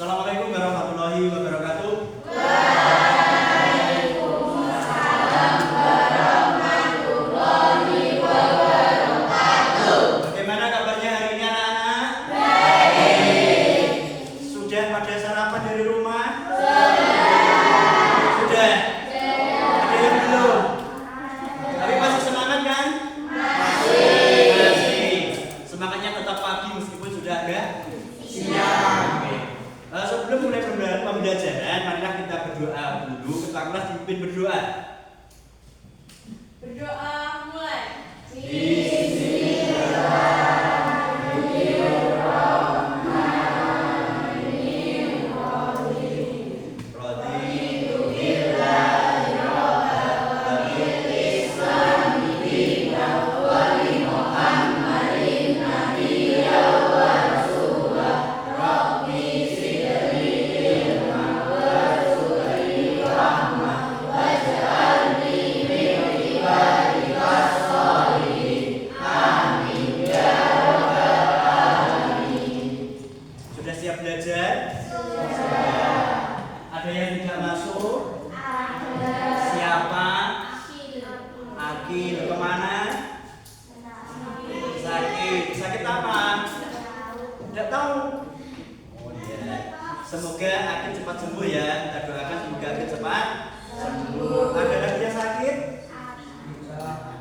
Assalamualaikum warahmatullahi wabarakatuh. Waalaikumsalam warahmatullahi wabarakatuh. Bagaimana kabarnya hari ini anak-anak? Baik. Sudah pada sarapan dari rumah? Sudah. Sudah? Ada yang belum? Tapi masih semangat kan? Masih. Semangatnya tetap pagi meskipun sudah agak siang. Oke. Sebelum mulai pembelajaran, marilah kita berdoa dulu. Ketua kelas dipimpin berdoa. Berdoa mulai. Sudah siap belajar? Ada yang tidak masuk? Siapa? Akil. Kemana? Sakit. Sakit apa? Tidak tahu. Oh iya. Semoga Akil cepat sembuh ya. Kita doakan semoga Akil cepat sembuh. Ada lagi yang sakit?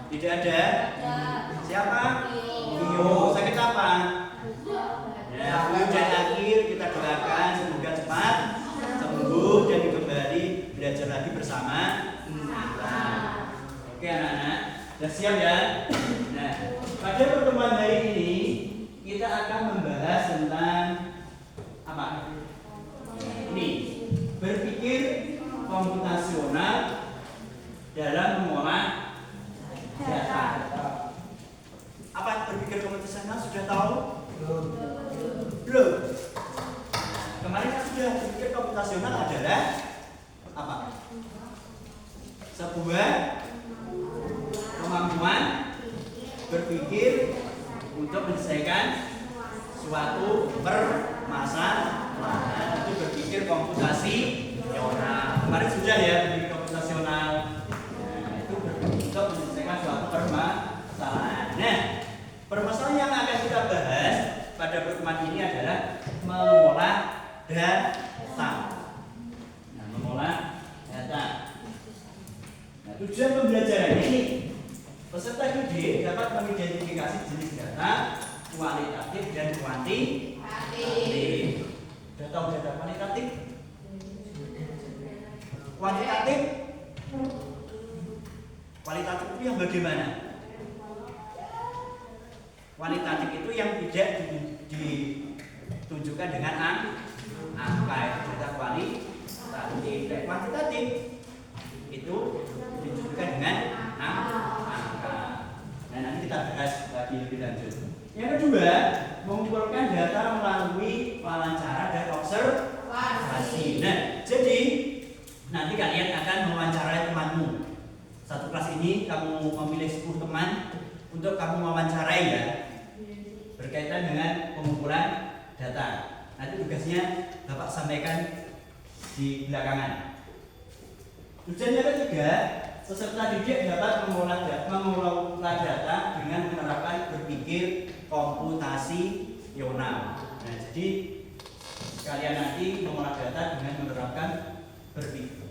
Tidak ada. Siapa? Iyo. Sakit apa? Ya, dan akhir kita doakan semoga cepat sembuh dan kembali belajar lagi bersama kita. Oke anak-anak, sudah siap ya? Nah, pada pertemuan hari ini kita akan membahas tentang apa? Ini, berpikir komputasional dalam mengolah data. Apa berpikir komputasional sudah tahu? Belum. Kemarin kan sudah berpikir komputasional adalah apa? Sebuah kemampuan berpikir untuk menyelesaikan suatu permasalahan. Itu berpikir komputasional. Kemarin sudah ya berpikir komputasional. Nah, itu berpikir untuk menyelesaikan suatu permasalahan. Nah, permasalahan yang akan kita bahas pada pertemuan ini adalah mengolah data. Nah, mengolah data. Nah, tujuan pembelajaran ini peserta didik dapat mengidentifikasi jenis data kualitatif dan kuantitatif. Sudah tahu data kualitatif? Kuantitatif? Kualitatif itu yang bagaimana? Kualitatif itu yang tidak ditunjukkan dengan angka, itu data kualitatif. Dan kuantitatif itu ditunjukkan dengan angka. Nah, nanti kita bahas lagi lebih lanjut. Yang kedua, mengumpulkan data melalui wawancara dan observasi. Nah, jadi nanti kalian akan mewawancarai temanmu. Satu kelas ini kamu memilih 10 teman untuk kamu wawancarai ya, berkaitan dengan pengumpulan data. Nanti tugasnya Bapak sampaikan di belakangan. Tujuan yang ketiga, peserta didik dapat mengolah data dengan menerapkan berpikir komputasional. Nah, jadi kalian nanti mengolah data dengan menerapkan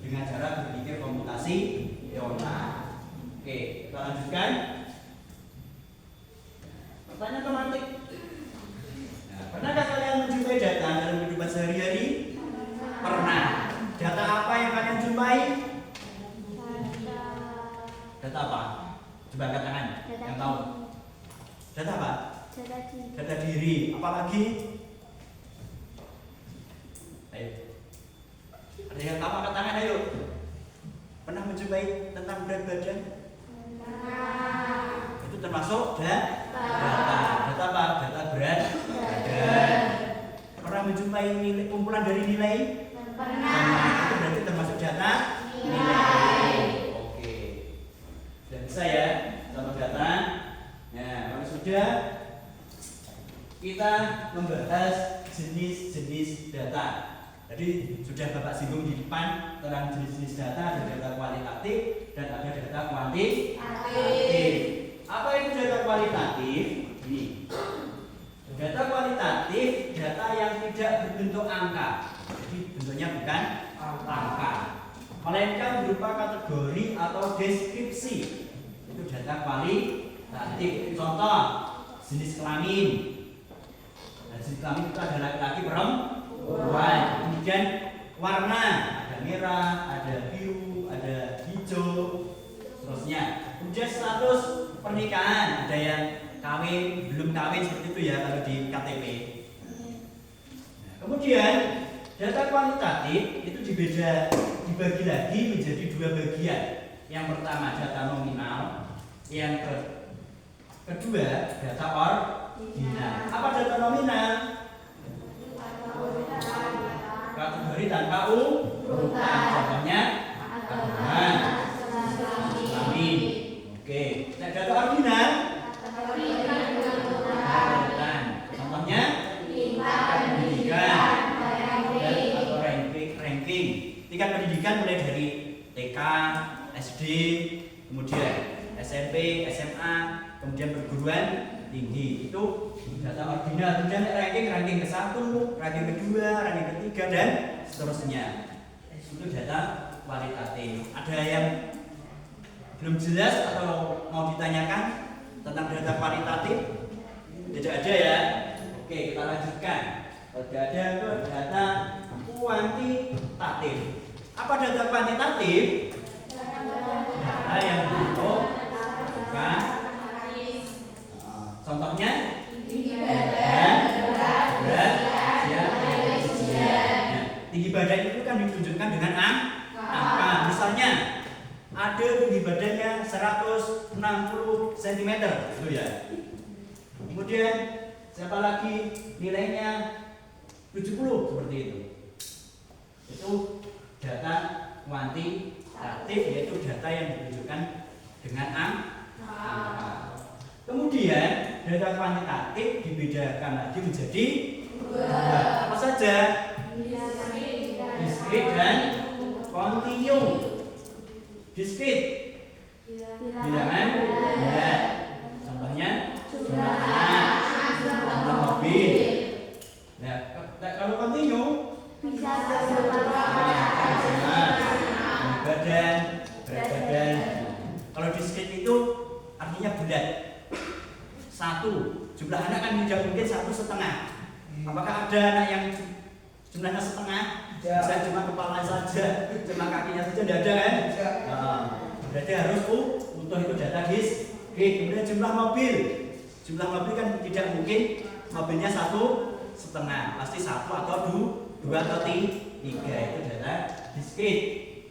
dengan cara berpikir komputasional. Oke, kita lanjutkan. Pertanyaan tematik. Nah, pernahkah kalian menjumpai data dalam kehidupan sehari-hari? Pernah. Data apa yang kalian jumpai? Data apa? Coba angkat tangan. Yang tahu? Data apa? Data diri. Apalagi? Ayo. Ada yang tahu angkat tangan? Ayo. Pernah menjumpai tentang berat badan? Itu termasuk data. Data apa? Data berat badan. Pernah menjumpai kumpulan dari nilai? Pernah. Itu berarti termasuk data nilai. Oke. Sudah bisa ya contoh data. Nah, kalau sudah kita membahas jenis-jenis data. Jadi sudah Bapak singgung di depan tentang jenis-jenis data, ada data kualitatif dan ada data kuantitatif. Apa itu data kualitatif? Ini. Data kualitatif, data yang tidak berbentuk angka. Jadi bentuknya bukan angka, melainkan berupa kategori atau deskripsi. Itu data kualitatif. Contoh, jenis kelamin. Nah, jenis kelamin itu ada laki-laki, perempuan. Kemudian warna, ada merah, ada biru, ada hijau, seterusnya. Kemudian status pernikahan, ada yang kawin, belum kawin, seperti itu ya kalau di KTP. Nah, kemudian data kuantitatif itu dibagi lagi menjadi dua bagian. Yang pertama data nominal, yang kedua data ordinal. Apa data nominal? Kategori tanpa urutan. Contohnya kelamin. Oke. Nah, data ordinal. Contohnya pendidikan atau ranking. Tingkat pendidikan mulai dari TK, SD, kemudian SMP, SMA, kemudian perguruan tinggi. Itu data ordinal. Kemudian ranking ke-1, ranking ke-2, ranking ke-3 dan seterusnya. Itu data kualitatif. Ada yang belum jelas atau mau ditanyakan tentang data kualitatif? Tidak ada ya. Oke, kita lanjutkan. Tidak ada ke data kuantitatif. Apa data kuantitatif? Data yang bentuk bukan. Contohnya tinggi badan itu kan ditunjukkan dengan angka. Misalnya ada tinggi badannya 160 cm, itu ya. Kemudian siapa lagi nilainya 70, seperti itu. Itu data kuantitatif, yaitu data yang ditunjukkan dengan angka. Kemudian data kuantitatif dibedakan lagi menjadi dua. Apa saja? Diskrit dan kontinu. Diskrit bilangan bulat. Contohnya jumlah anak, jumlah mobil. Nah, kalau kontinu badan, berat badan. Kalau diskrit itu artinya bulat. Satu, jumlah anak kan tidak mungkin 1,5. Apakah ada anak yang jumlahnya setengah? Bisa cuma kepala saja, cuma kakinya saja, tidak ada kan? Nah, berarti harus utuh, itu data diskrit. Kemudian jumlah mobil kan tidak mungkin mobilnya 1,5, pasti 1 atau 2 atau 3, itu data diskrit.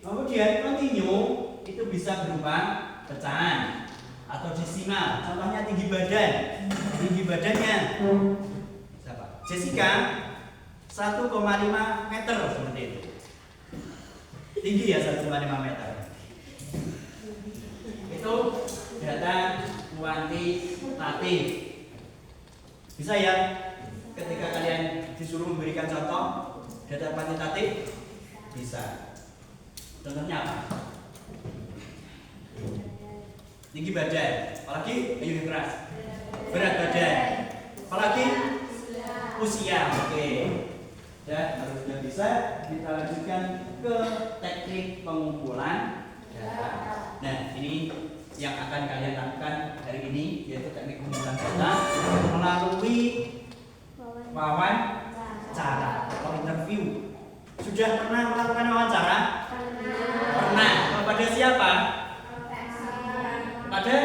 Kemudian kontinu itu bisa berupa pecahan atau desimal. Contohnya tinggi badannya siapa? Jessica 1,5 meter, seperti itu. Tinggi ya 1,5 meter. Itu data kuantitatif. Bisa ya ketika kalian disuruh memberikan contoh data kuantitatif? Bisa. Contohnya apa? Tinggi badan, apalagi ayo keras. Berat badan, apalagi usia. Oke. Ya, kalau sudah bisa, kita lanjutkan ke teknik pengumpulan data. Nah, ini yang akan kalian lakukan hari ini, yaitu teknik pengumpulan data melalui wawancara atau interview. Sudah pernah melakukan wawancara? Pernah. Kepada siapa? Pada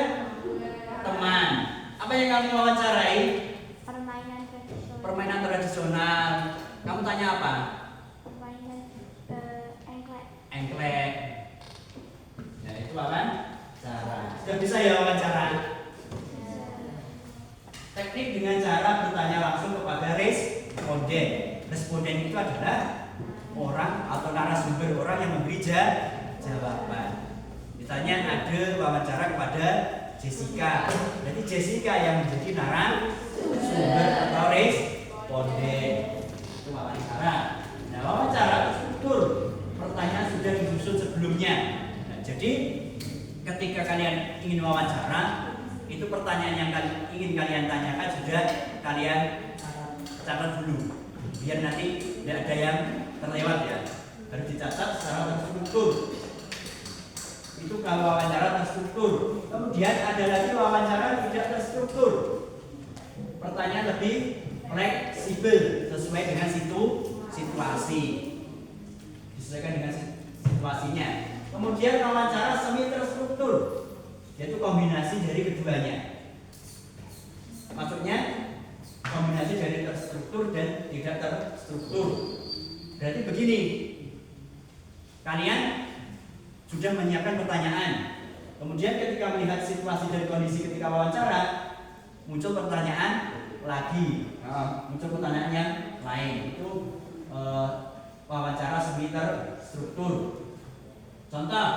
teman. Apa yang kamu wawancarai? Permainan tradisional. Kamu tanya apa? Engklek. Nah, itu wawancara. Sudah bisa ya wawancara? Teknik dengan cara bertanya langsung kepada responden. Responden itu adalah orang atau narasumber, orang yang memberi jawaban. Misalnya ada wawancara kepada Jessica. Jadi Jessica yang menjadi narasumber atau responden. Itu wawancara. Nah, wawancara terstruktur, pertanyaan sudah disusun sebelumnya. Nah, jadi ketika kalian ingin wawancara, itu pertanyaan yang ingin kalian tanyakan sudah kalian catat dulu, biar nanti tidak ada yang terlewat ya. Harus dicatat secara terstruktur. Itu kalau wawancara terstruktur. Kemudian ada lagi wawancara tidak terstruktur. Pertanyaan lebih fleksibel sesuai dengan situasi. Disesuaikan dengan situasinya. Kemudian wawancara semi terstruktur, yaitu kombinasi dari keduanya. Maksudnya kombinasi dari terstruktur dan tidak terstruktur. Berarti begini, kalian sudah menyiapkan pertanyaan, kemudian ketika melihat situasi dan kondisi ketika wawancara, muncul pertanyaan lagi, muncul pertanyaan yang lain. Itu wawancara semi terstruktur. Contoh,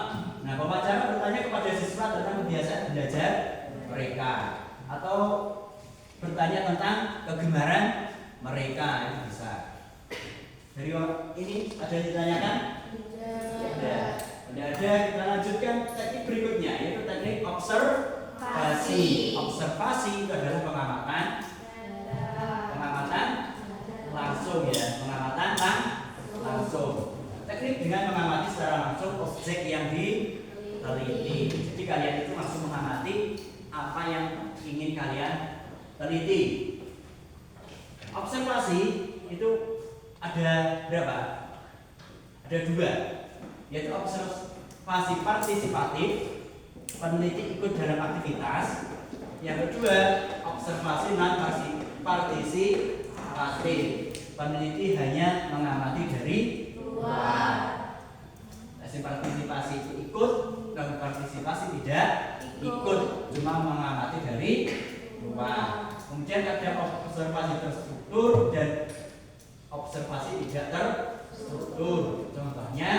nah wawancara bertanya kepada siswa tentang kebiasaan belajar mereka, atau bertanya tentang kegemaran mereka, itu bisa. Dari ini ada yang ditanyakan? Tidak ada. Kita lanjutkan teknik berikutnya, yaitu teknik observasi. Observasi itu adalah pengamatan langsung ya, pengamatan langsung. Teknik dengan mengamati secara langsung objek yang diteliti. Jadi kalian itu langsung mengamati apa yang ingin kalian teliti. Observasi itu ada berapa? Ada dua, yaitu observasi partisipatif, peneliti ikut dalam aktivitas. Yang kedua, observasi non partisipatif, peneliti hanya mengamati dari luar. Partisipasi itu ikut, dan partisipasi tidak ikut, cuma mengamati dari luar. Kemudian ada observasi terstruktur dan observasi tidak terstruktur. Contohnya,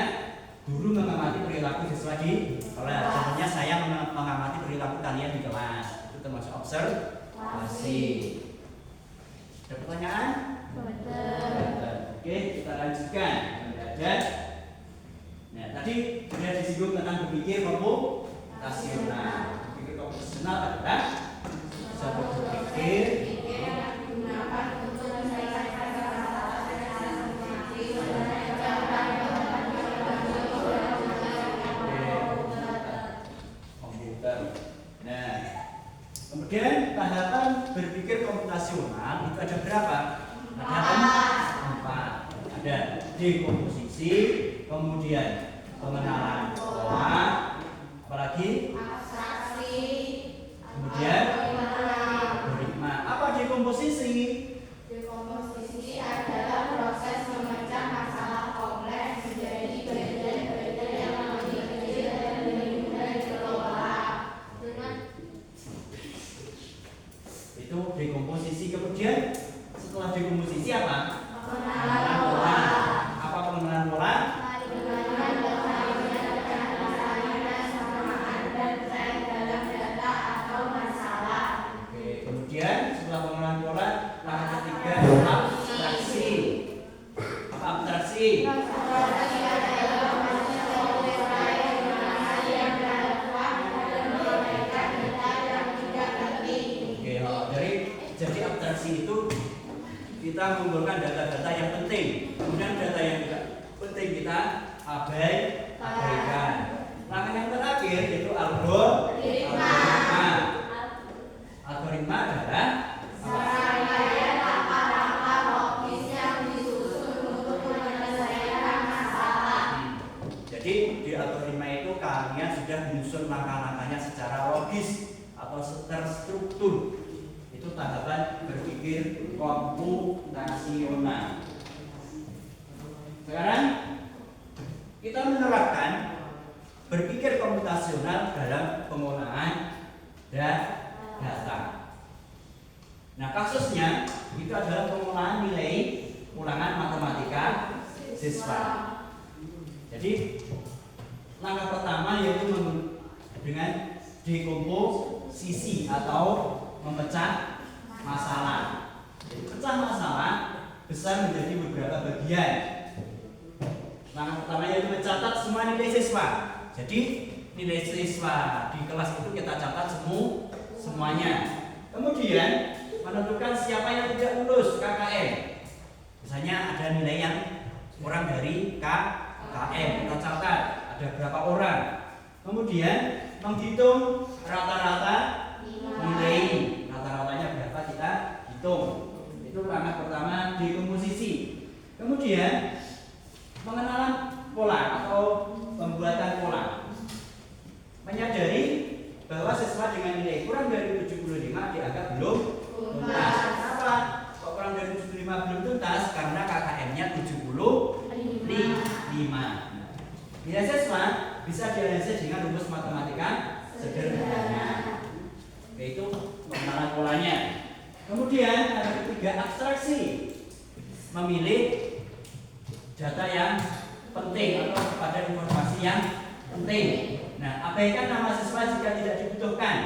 guru mengamati perilaku siswa di kelas. Contohnya saya mengamati perilaku kalian di kelas. Itu termasuk observasi. Ada pertanyaan? Oke, kita lanjutkan. Ada. Nah, tadi sudah disinggung tentang berpikir komputasional. Berpikir komputasional adalah satu berpikir komputer. Nah, kemudian tahapan berpikir komputasional itu ada berapa? Ada 4. Ada dekomposisi, kemudian pengenalan pola, apalagi abstraksi, kemudian algoritma. Apa dekomposisi? Dekomposisi adalah proses memecah masalah kompleks menjadi bagian-bagian yang lebih kecil dan lebih mudah dikelola. Itu dekomposisi. Kemudian setelah dekomposisi apa? Pengenalan pola. Apa pengenalan pola? Kemudian setelah pengenalan pola, langkah ketiga abstraksi. Apa abstraksi? Jadi abstraksi itu kita mengumpulkan data-data yang penting, kemudian data yang tidak penting kita abaikan. Langkah yang terakhir yaitu algoritma. Algoritma adalah serangkaian langkah-langkah logis yang disusun untuk menyelesaikan masalah. Jadi di algoritma itu kalian sudah menyusun langkah-langkahnya secara logis atau terstruktur. Itu tahapan berpikir komputasional. Sekarang kita menerapkan berpikir komputasional dalam pengolahan data. Nah, kasusnya itu adalah pengolahan nilai ulangan matematika siswa. Jadi langkah pertama yaitu dengan dekomposisi atau memecah masalah. Jadi pecah masalah besar menjadi beberapa bagian. nilai siswa. Jadi nilai siswa di kelas itu kita catat semuanya. Kemudian menentukan siapa yang tidak lulus KKM. Misalnya ada nilai yang kurang dari KKM, kita catat ada berapa orang. Kemudian menghitung rata-rata nilai, rata-ratanya berapa kita hitung. Itu langkah pertama di komposisi. Kemudian pengenalan pola atau pembuatan pola. Menyadari bahwa siswa dengan nilai kurang dari 75 dianggap belum tuntas. Kenapa? Kok kurang dari 75 belum tuntas? Karena KKM-nya 75. Nilai siswa bisa dianalisis dengan rumus matematika sederhana, yaitu pengenalan polanya. Kemudian ada ketiga, abstraksi. Memilih data yang penting atau pada informasi yang penting. Nah, abaikan nama siswa jika tidak dibutuhkan.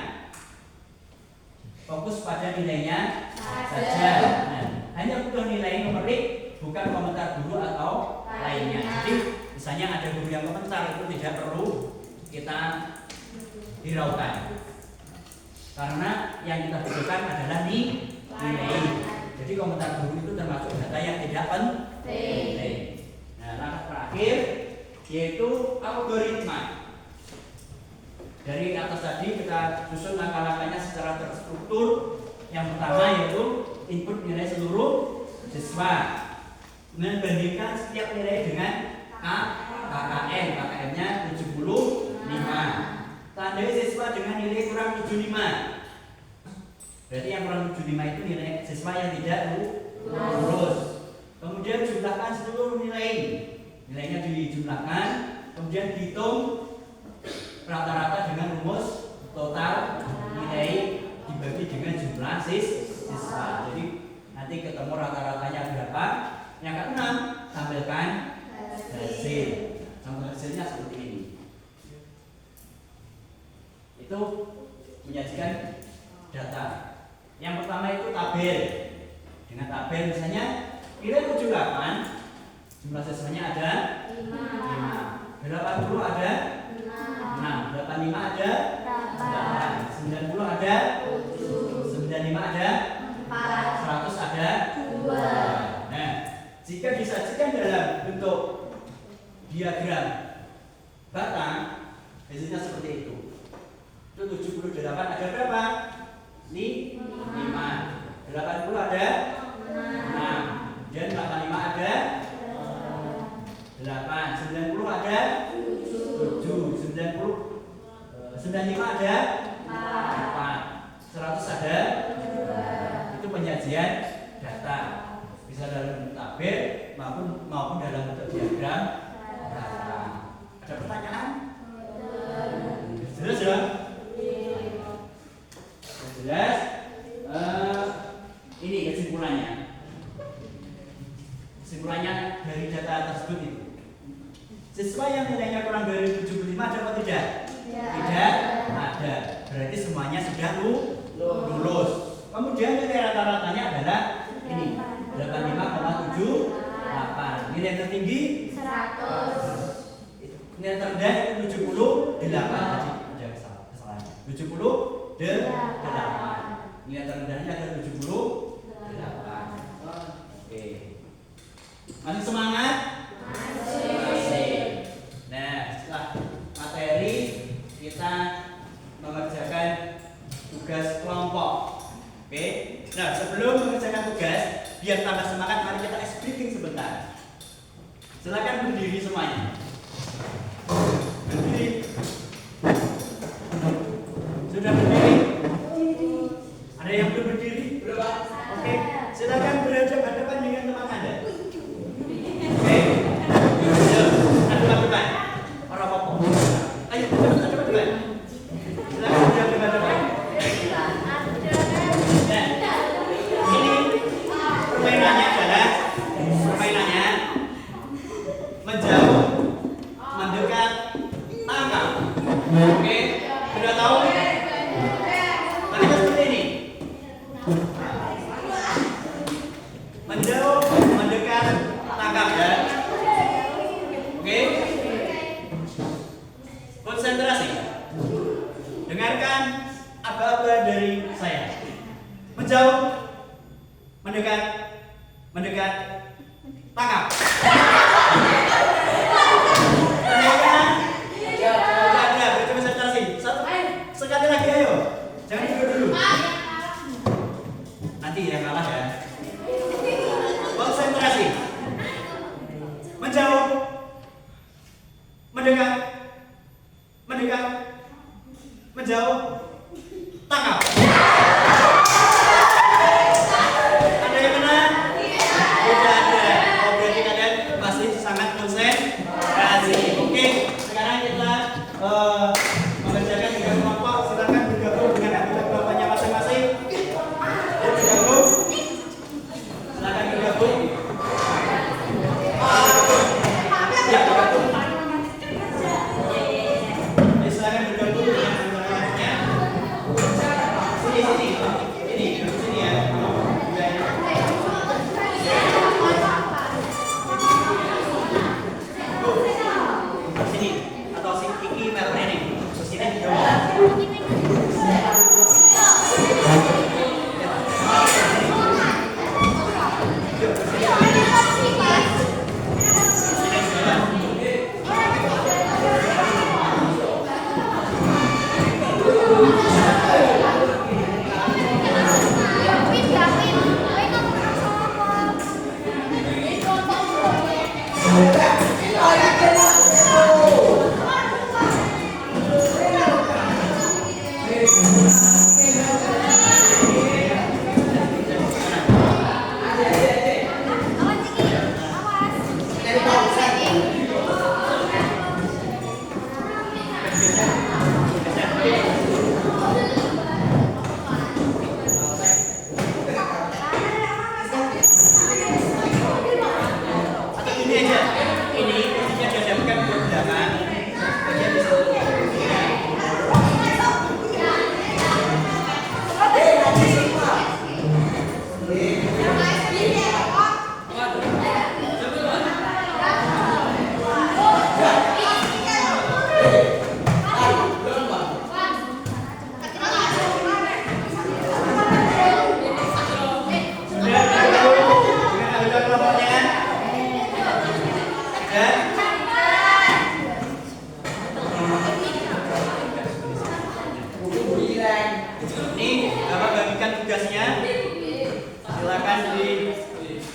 Fokus pada nilainya saja. Nah, hanya butuh nilai numerik, bukan komentar guru atau lainnya. Jadi, misalnya ada guru yang komentar, itu tidak perlu kita hiraukan. Karena yang kita butuhkan adalah nilai. Jadi komentar guru itu termasuk data yang tidak penting. Nah, langkah terakhir yaitu algoritma. Dari atas tadi kita susun langkah-langkahnya secara terstruktur. Yang pertama yaitu input nilai seluruh siswa. Membandingkan setiap nilai dengan KKM. KKM-nya 75. Tandai siswa dengan nilai kurang 75. Berarti yang kurang 75 itu nilai siswa yang tidak lulus. Kemudian jumlahkan seluruh nilai. Nilainya dijumlahkan, kemudian dihitung rata-rata dengan rumus total nilai dibagi dengan jumlah siswa. Jadi nanti ketemu rata-ratanya berapa. Yang keenam, tampilkan hasil. Contoh hasilnya seperti ini. Itu menyajikan data. Yang pertama itu tabel. Dengan tabel misalnya nilai 78, jumlah siswanya ada 5. 80 ada 6, 85 ada 8, 90 ada 7, 95 ada 4, 100 ada 2. Nah, jika disajikan dalam bentuk diagram batang, hasilnya seperti itu. Itu 78 ada berapa? 5. 80 ada 6. Dan 85 ada 8. 90 ada 7. 95 ada 4. 100 ada 2. Itu penyajian data. Bisa dalam bentuk tabel maupun dalam bentuk diagram data. Ada pertanyaan? Jelas ya? Jelas? Ini kesimpulannya. Kesimpulannya dari data tersebut itu. Siswa yang nilainya kurang dari 75 ada atau tidak? Tidak ada. Berarti semuanya sudah lulus. Kemudian nilai rata-ratanya adalah ini 85,78. Nilai tertinggi 100. Nilai terendah itu 78. Jadi ada kesalahan. 78. Nilai terendahnya ada 78. Oke. Masih semangat? Masih. Nah, setelah materi kita mengerjakan tugas kelompok. Oke. Nah, sebelum mengerjakan tugas, biar tambah semangat, mari kita ice breaking sebentar. Silakan berdiri semuanya. Berdiri. Sudah berdiri? Ada yang belum berdiri? Belum, Pak. Oke. Silakan berhadapan dengan teman Anda. Oke. Ayo, hadapan. Orang apa? Ayo, hadapan. Silakan berhadapan. Nah, ini permainannya adalah menjauh menjauh, mendekat, mendekat, tangkap. Ada, berkonsentrasi. Sekali lagi ayo. Jangan tidur dulu. Nanti yang kalah ya. Konsentrasi. Menjauh, mendekat, mendekat, menjauh, tangkap. Ada yang menang? Tidak ada. Oh, berarti kalian masih sangat konsentrasi. Oke, sekarang kita mengerjakan 3 kelompok. Silakan bergabung dengan anggota kelompoknya masing-masing. Bergabung. Silakan bergabung. Ya, bergabung. Silakan bergabung dengan anggota kelompoknya. Sini, ini, sini ya. Sini atau si Kiki merah ini. Sini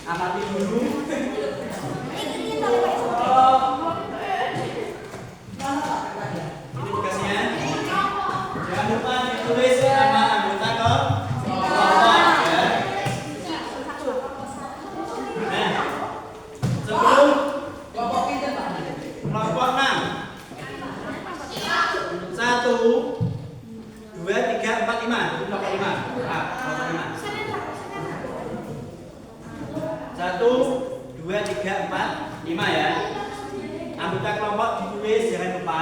amati dulu. Ini tugasnya. Jangan lupa ditulis nama anggota kelompok ya. Nah, sebelum kelompok 6. 1, 2, 3, 4, 5. Kelompok 5. Ah, kelompok 5. 1, 2, 3, 4, 5 ya. Anggota kelompok ditulis, jangan lupa.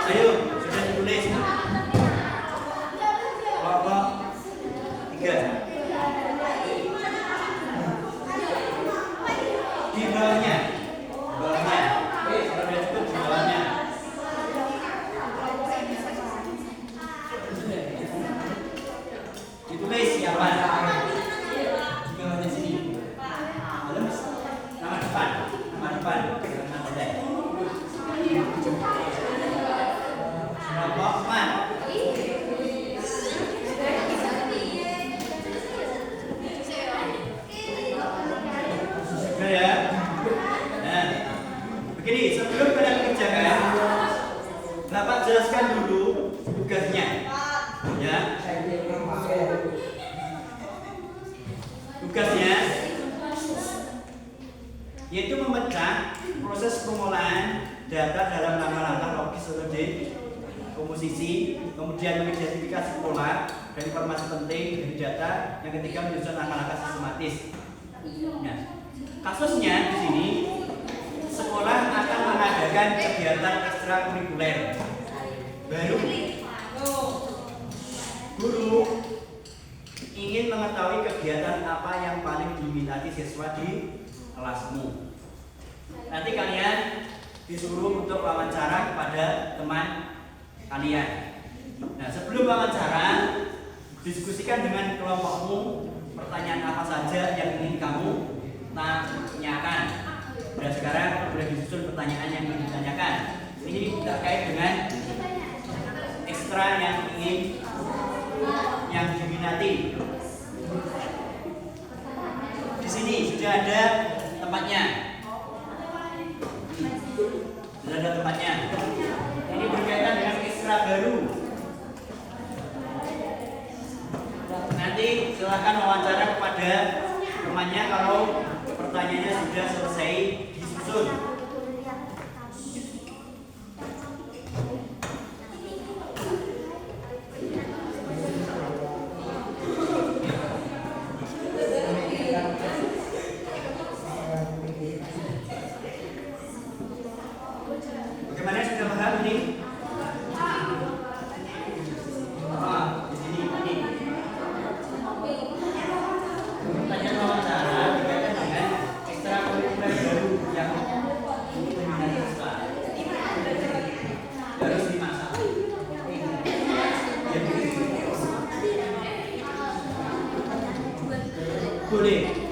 Ayo, sudah ditulis. Kelompok 3. Di bawahnya. Ditulis siapa? Di bawahnya sini. Nama depan. Kelompok 4. Sudah ya? Nah, begini, sebelum kalian kerjakan, Bapak jelaskan dulu tugasnya. Ya. Tugasnya yaitu memecah proses pengolahan data dalam langkah-langkah logis atau komposisi, kemudian mengidentifikasi pola dan informasi penting dari data, yang ketiga menyusun langkah-langkah sistematis. Nah, kasusnya di sini sekolah akan mengadakan kegiatan ekstrakurikuler baru. Guru ingin mengetahui kegiatan apa yang paling diminati siswa di kelasmu. Nanti kalian disuruh untuk wawancara kepada teman kalian. Nah, sebelum wawancara, diskusikan dengan kelompokmu pertanyaan apa saja yang ingin kamu tanyakan. Dan sekarang boleh disusun pertanyaan yang ingin ditanyakan. Ini terkait dengan ekstra yang diminati. Di sini sudah ada tempatnya. Sudah ada tempatnya. Ini berkaitan dengan ekstra baru. Nanti silakan wawancara kepada temannya kalau pertanyaannya sudah selesai disusun. Bagaimana, sudah paham ini? Di sini ini. Pertanyaan wawancara berkaitan dengan ekstrakurikuler baru yang diminati siswa. Harus dimasak. Boleh.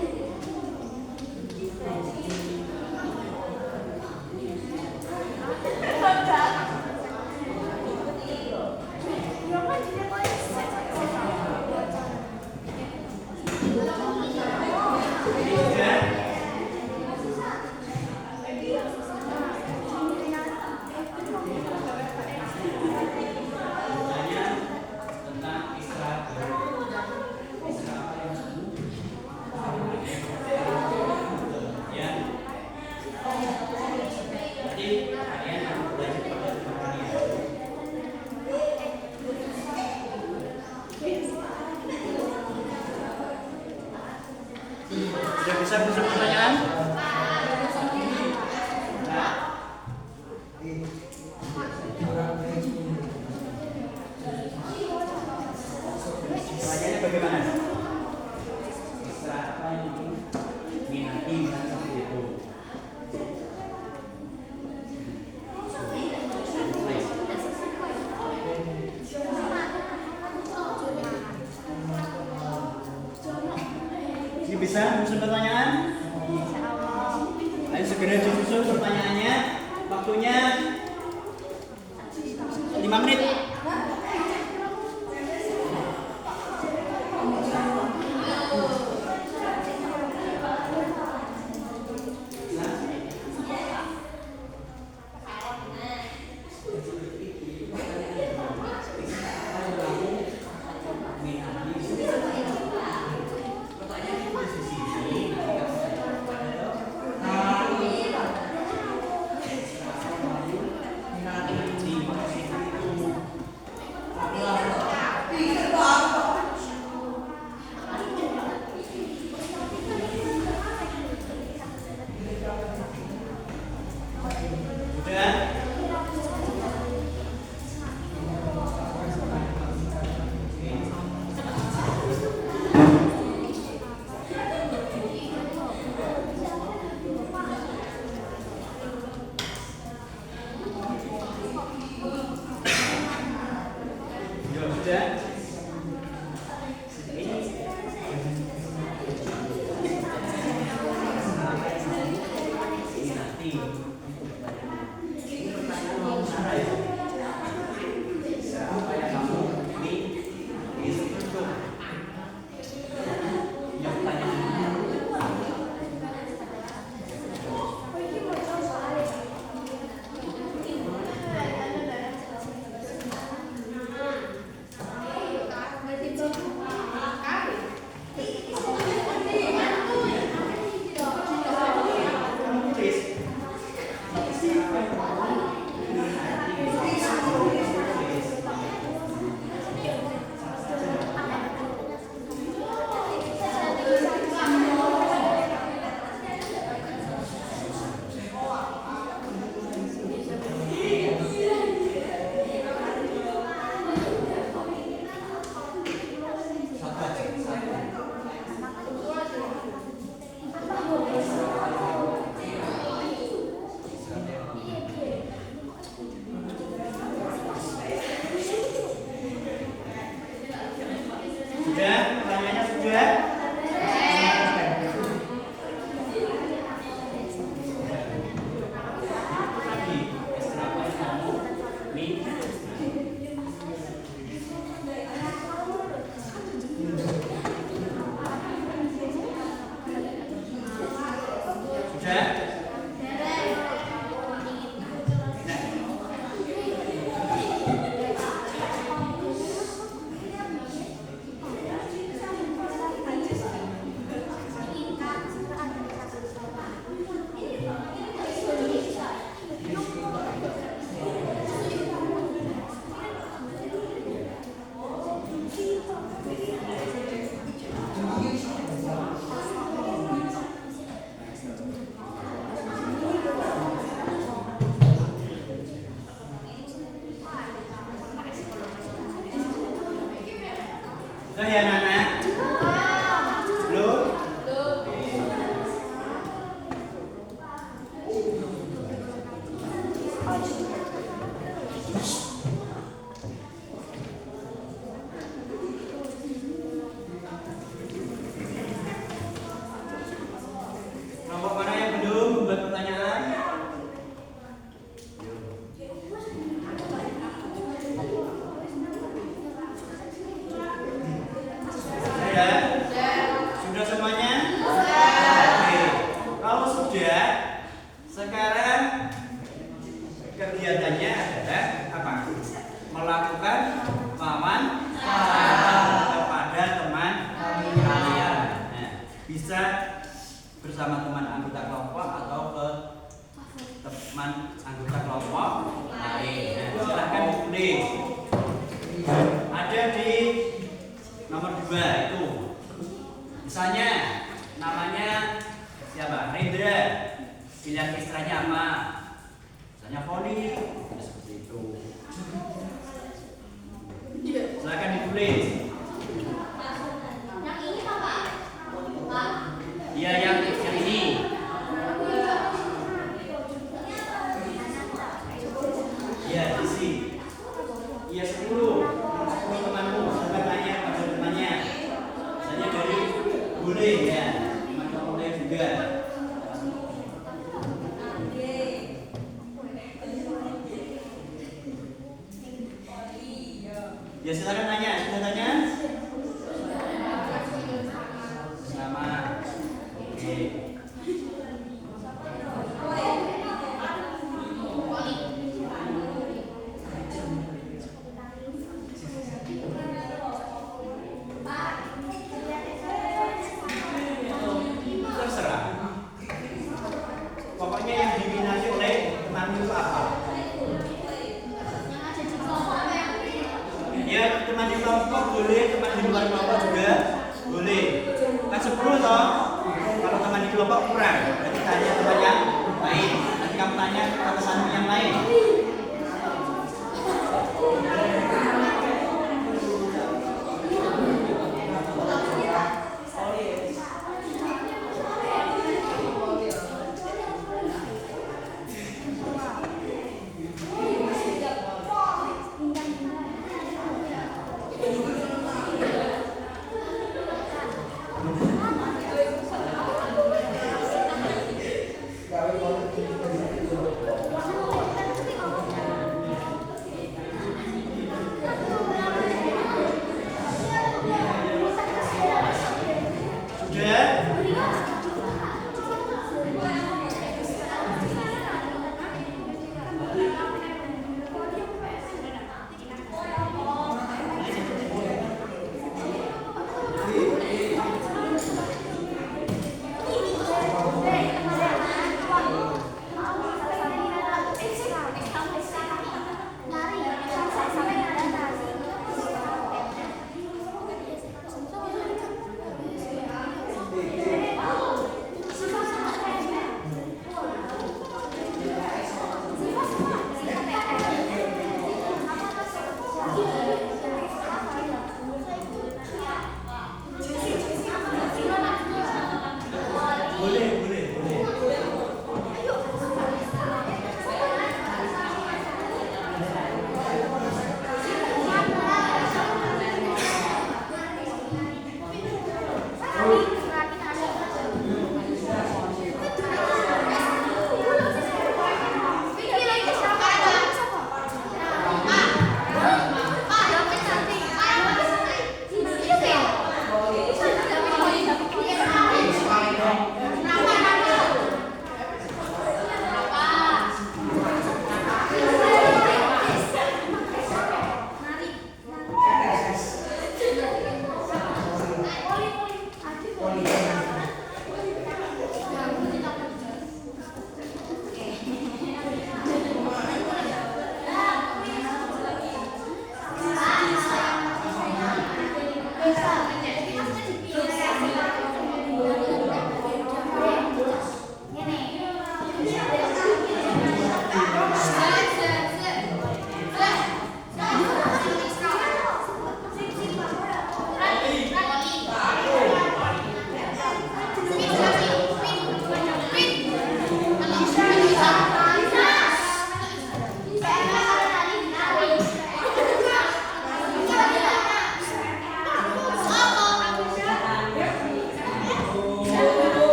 Sudah bisa menyusun pertanyaan? Pertanyaannya bagaimana? Ekstra apa yang diminati seperti itu? Ini bisa menyusun pertanyaan? Ayo segera disusun pertanyaannya. Waktunya 5 menit. Sudah? Sudah ya anak-anak? Belum? Kelompok mana yang belum membuat pertanyaan? Sudah semuanya? Oke. Kalau sudah, sekarang kegiatannya adalah apa? Melakukan wawancara kepada teman kalian. Nah, bisa bersama teman anggota kelompok atau ke teman anggota kelompok lain. Nah, silahkan ditulis. Ada di nomor 2 itu. Misalnya namanya siapa? Rendra. Pilihan istilahnya apa? Misalnya Foni. Seperti itu. Silakan ditulis. Yang ini apa? Pak. Iya, yang ini. Iya, isi. Iya, 10. Temanmu sampai tanya pada temannya. Misalnya dari boleh ya, teman boleh juga. Ya silakan tanya, sudah tanya? Sama. Oke. Terserah. Pokoknya yang diminati oleh teman itu apa? Ya, teman di kelompok boleh, teman di luar kelompok juga boleh. Kan 10 toh. Kalau teman di kelompok kurang, berarti tanya teman yang lain. Nanti kamu tanya ke temanmu yang lain.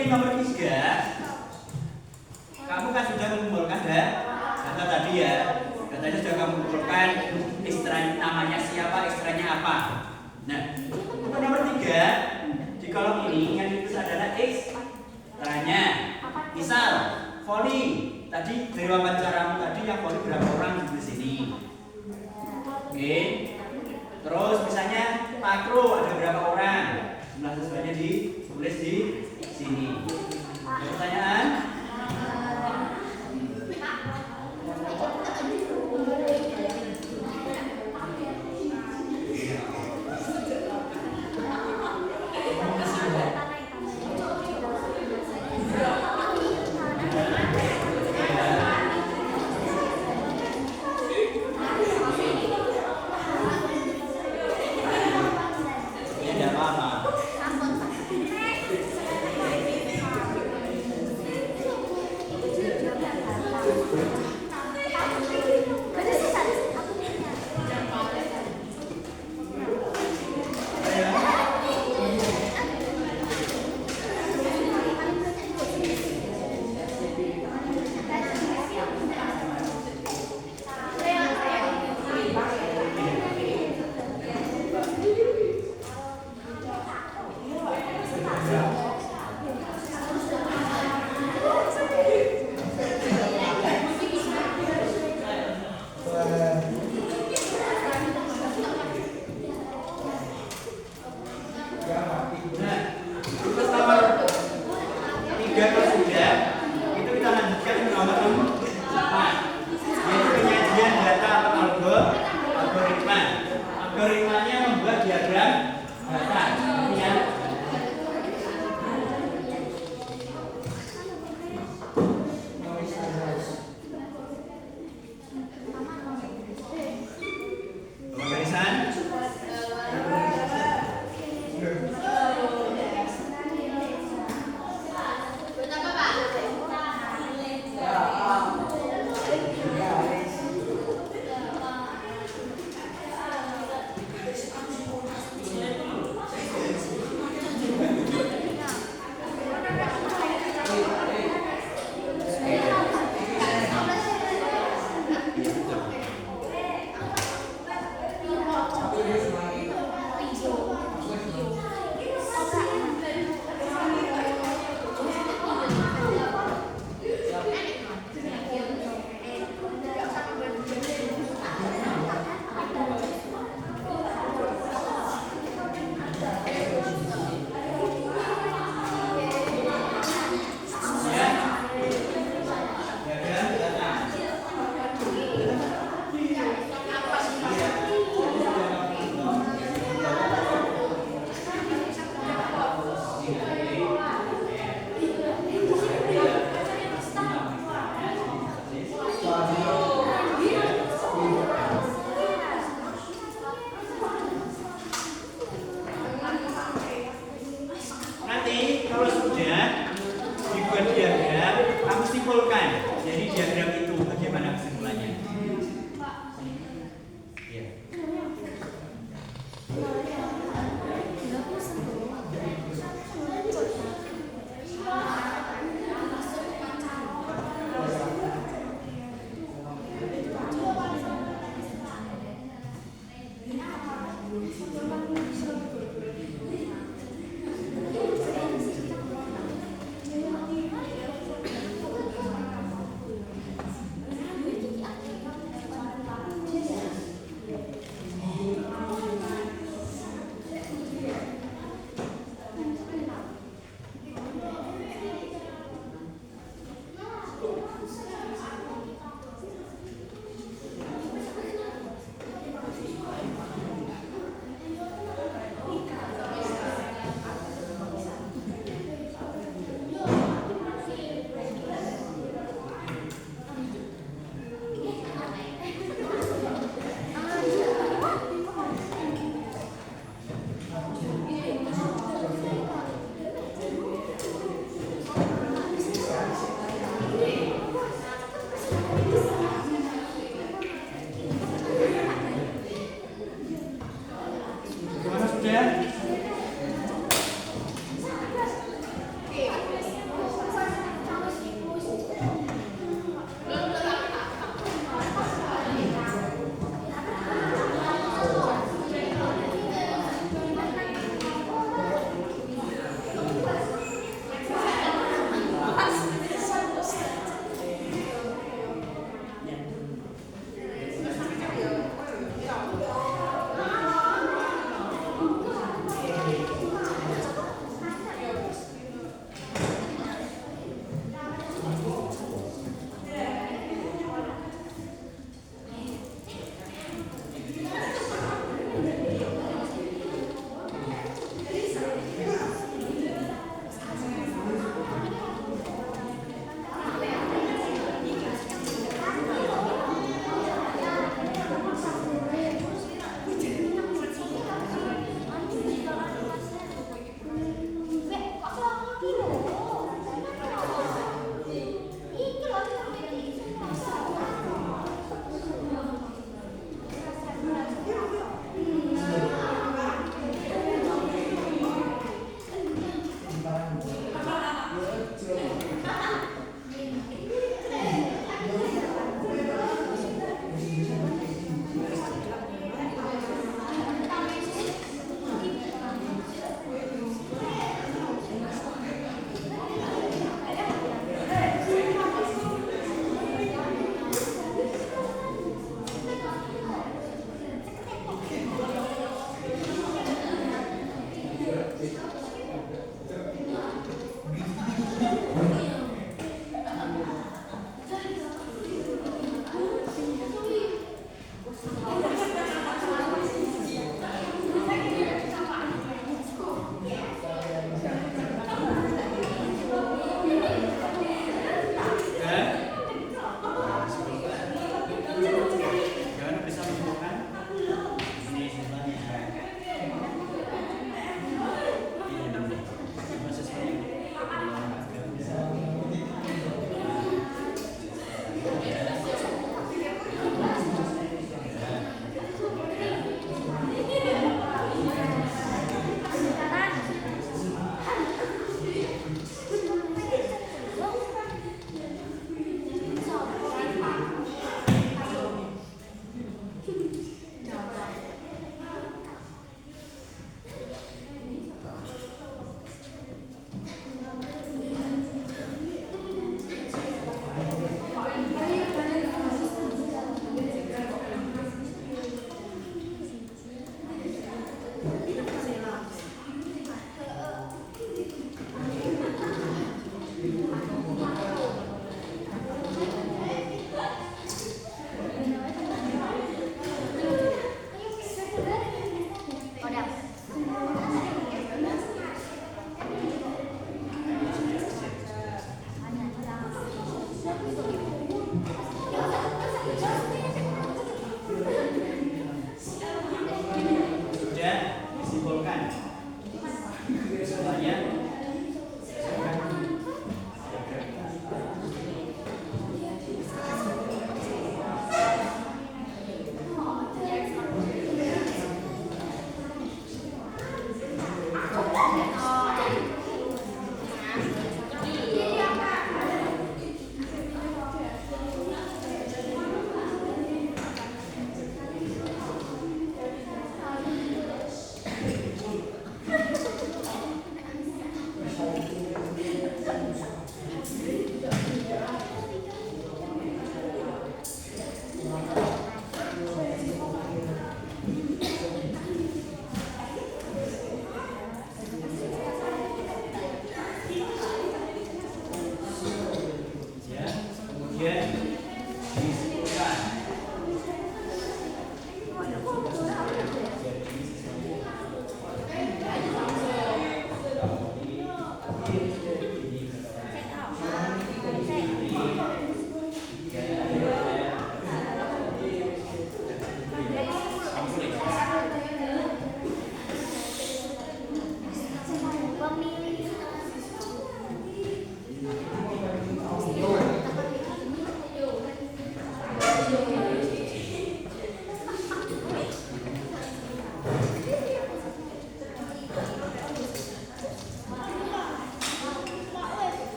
yang nomor 3, kamu kan sudah mengumpulkan data tadi ya. Datanya sudah kamu kumpulkan, namanya siapa, ekstranya apa. Nah, untuk nomor 3 di kolom ini yang ditulis adalah ekstranya. Misal, voli tadi dari wawancaramu tadi yang voli berapa orang di sini? Oke. Terus misalnya makro ada berapa orang? Jumlah siswanya ditulis di sini. Ada pertanyaan?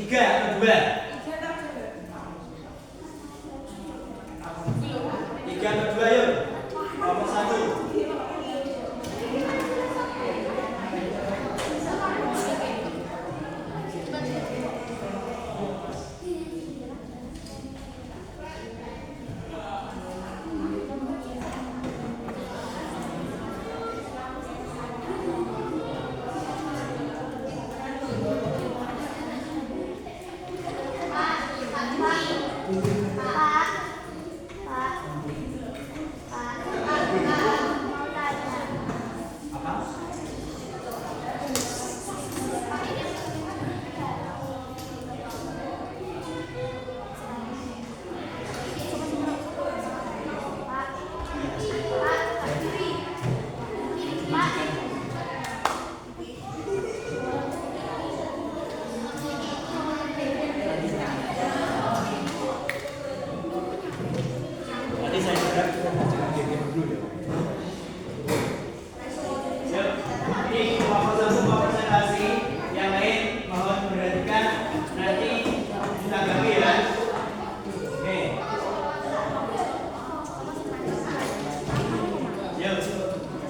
3 atau 2? 3 atau 2 yuk. Nomor 1.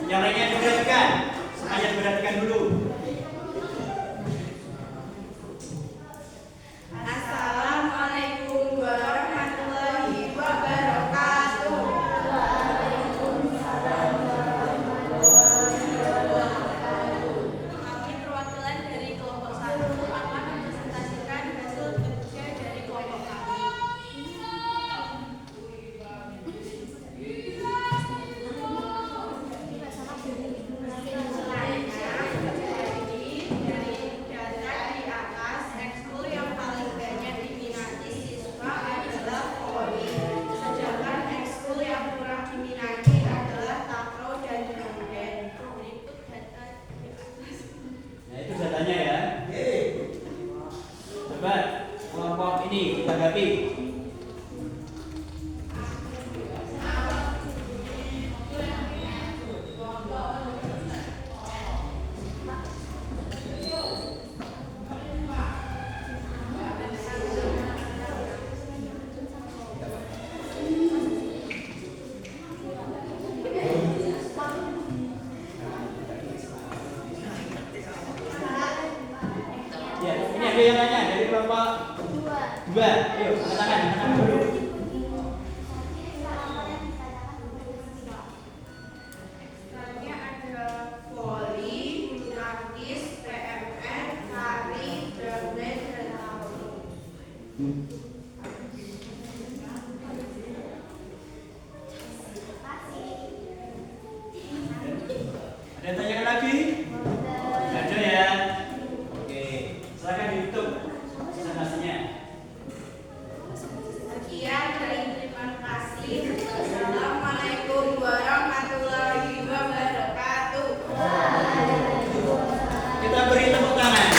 Yang lainnya diperhatikan, semuanya diperhatikan dulu. Assalamualaikum warahmatullahi wabarakatuh. Kami perwakilan dari kelompok 1 akan mempresentasikan hasil kerja dari kelompok kami. Kelompok ini ditanggapi. Ya, ini ada yang nanya dari kelompok 2. Ayo, angkat tangan dulu. Selanjutnya ada voli, bulu tangkis, PMN, lari, drumline, dan taekwondo. Ada yang tanyakan lagi? Ada ya? Oke, silakan ditutup presentasinya. Sekian dan terima kasih. Assalamualaikum warahmatullahi wabarakatuh. Kita beri tepuk tangan.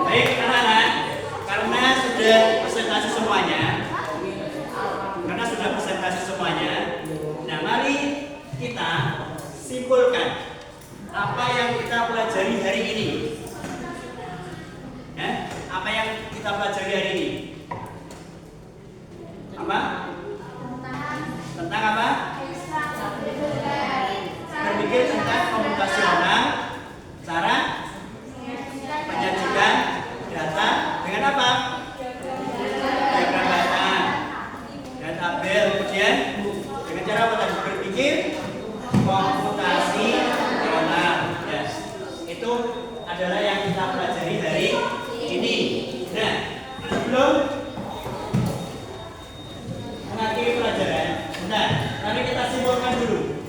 Baik anak-anak, karena sudah presentasi semuanya, nah mari kita simpulkan apa yang kita pelajari hari ini. Apa yang kita pelajari hari ini? Apa? Tentang apa? Berpikir tentang komputasional, cara menyajikan data dengan apa? Diagram data dan tabel. Kemudian dengan cara apa tadi? Berpikir komputasional. Ya, itu adalah yang kita pelajari hari ini. Nah, sebelum mengakhiri pelajaran, nah, mari kita simpulkan dulu.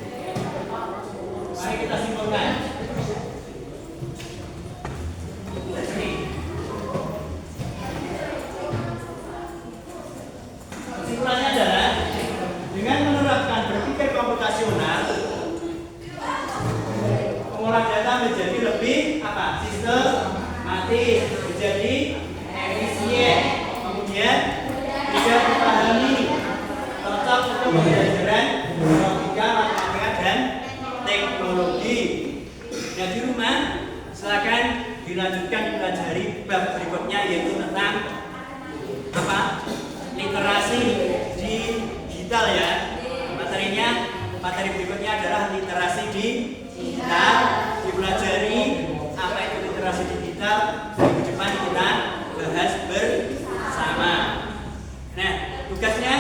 Mari kita simpulkan. Kesimpulannya adalah dengan menerapkan berpikir komputasional, pengolahan data menjadi lebih apa? Sistematis, menjadi efisien, kemudian bisa dipahami pembelajaran logika, matematika, dan teknologi. Nah, di rumah silakan dilanjutkan pelajari bab berikutnya, yaitu tentang apa? Literasi digital ya. Materi berikutnya adalah literasi digital. Dipelajari apa itu literasi digital. Minggu depan kita bahas bersama. Nah, tugasnya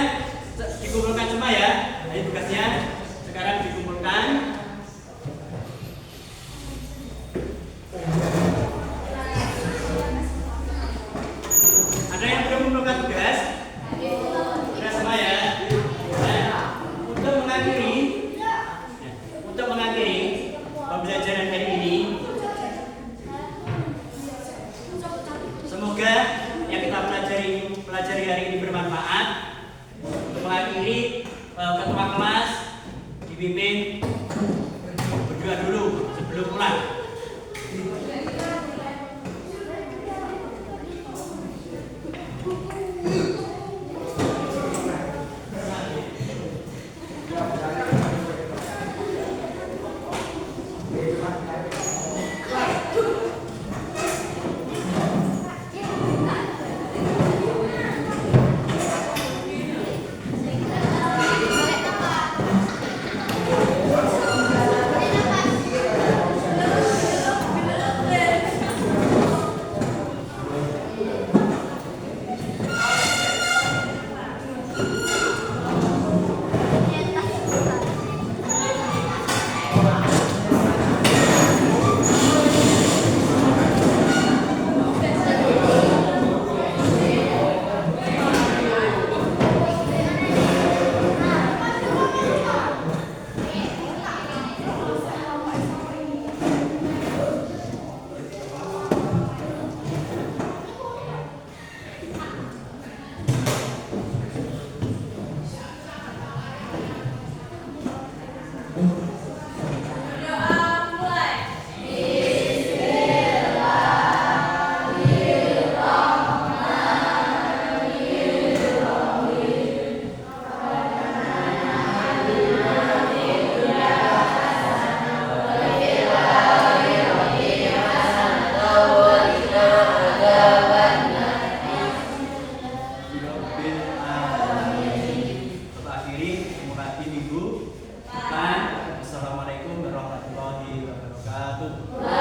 dikumpulkan semua ya. Jadi tugasnya sekarang dikumpulkan. Ada yang belum mengumpulkan tugas? Sudah semua ya. Nah, untuk mengakhiri pembelajaran hari ini, semoga yang kita pelajari hari ini bermanfaat. Untuk mengakhiri, ketua kelas dipimpin berdoa dulu sebelum pulang. Assalamualaikum warahmatullahi wabarakatuh.